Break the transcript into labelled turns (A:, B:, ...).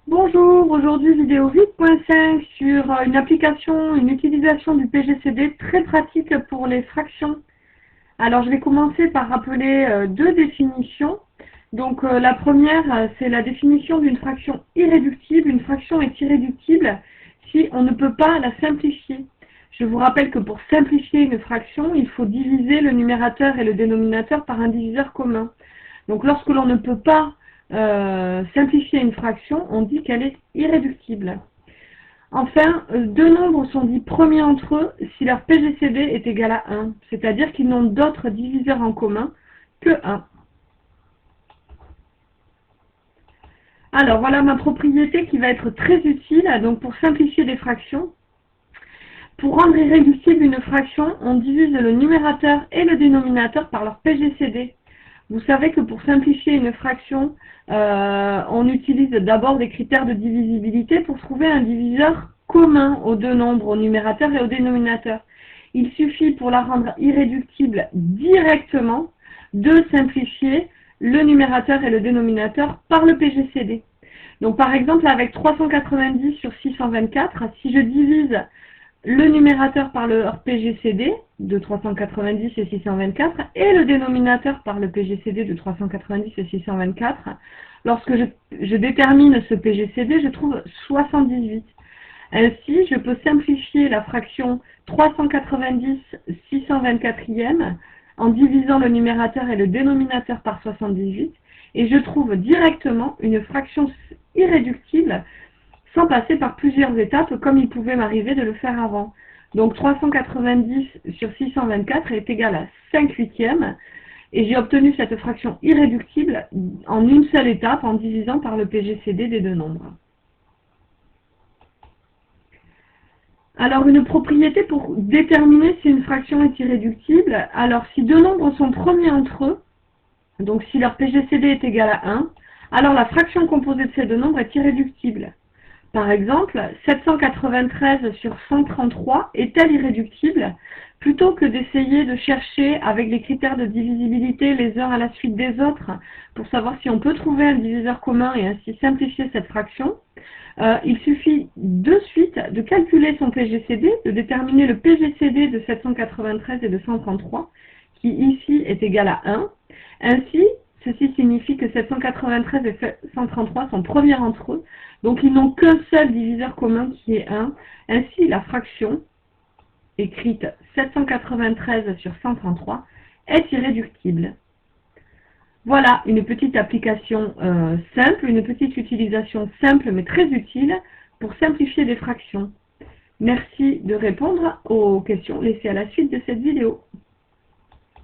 A: Bonjour, aujourd'hui vidéo 8.5 sur une application, une utilisation du PGCD très pratique pour les fractions. Alors je vais commencer par rappeler deux définitions. Donc la première, c'est la définition d'une fraction irréductible. Une fraction est irréductible si on ne peut pas la simplifier. Je vous rappelle que pour simplifier une fraction, il faut diviser le numérateur et le dénominateur par un diviseur commun. Donc lorsque l'on ne peut pas simplifier une fraction, on dit qu'elle est irréductible. Enfin, deux nombres sont dits premiers entre eux si leur PGCD est égal à 1, c'est-à-dire qu'ils n'ont d'autres diviseurs en commun que 1. Alors voilà ma propriété qui va être très utile donc pour simplifier des fractions. Pour rendre irréductible une fraction, on divise le numérateur et le dénominateur par leur PGCD. Vous savez que pour simplifier une fraction, on utilise d'abord des critères de divisibilité pour trouver un diviseur commun aux deux nombres, au numérateur et au dénominateur. Il suffit pour la rendre irréductible directement de simplifier le numérateur et le dénominateur par le PGCD. Donc par exemple avec 390 sur 624, si je divise le numérateur par le PGCD de 390 et 624 et le dénominateur par le PGCD de 390 et 624. Lorsque je détermine ce PGCD, je trouve 78. Ainsi, je peux simplifier la fraction 390 624e en divisant le numérateur et le dénominateur par 78 et je trouve directement une fraction irréductible sans passer par plusieurs étapes comme il pouvait m'arriver de le faire avant. Donc 390 sur 624 est égal à 5/8 et j'ai obtenu cette fraction irréductible en une seule étape en divisant par le PGCD des deux nombres. Alors une propriété pour déterminer si une fraction est irréductible, alors si deux nombres sont premiers entre eux, donc si leur PGCD est égal à 1, alors la fraction composée de ces deux nombres est irréductible. Par exemple, 793 sur 133 est-elle irréductible? Plutôt que d'essayer de chercher avec les critères de divisibilité les uns à la suite des autres pour savoir si on peut trouver un diviseur commun et ainsi simplifier cette fraction, il suffit de suite de calculer son PGCD, de déterminer le PGCD de 793 et de 133, qui ici est égal à 1. Ainsi, ceci signifie que 793 et 133 sont premiers entre eux, donc ils n'ont qu'un seul diviseur commun qui est 1. Ainsi, la fraction, écrite 793 sur 133, est irréductible. Voilà une petite application simple, une petite utilisation simple mais très utile pour simplifier des fractions. Merci de répondre aux questions laissées à la suite de cette vidéo.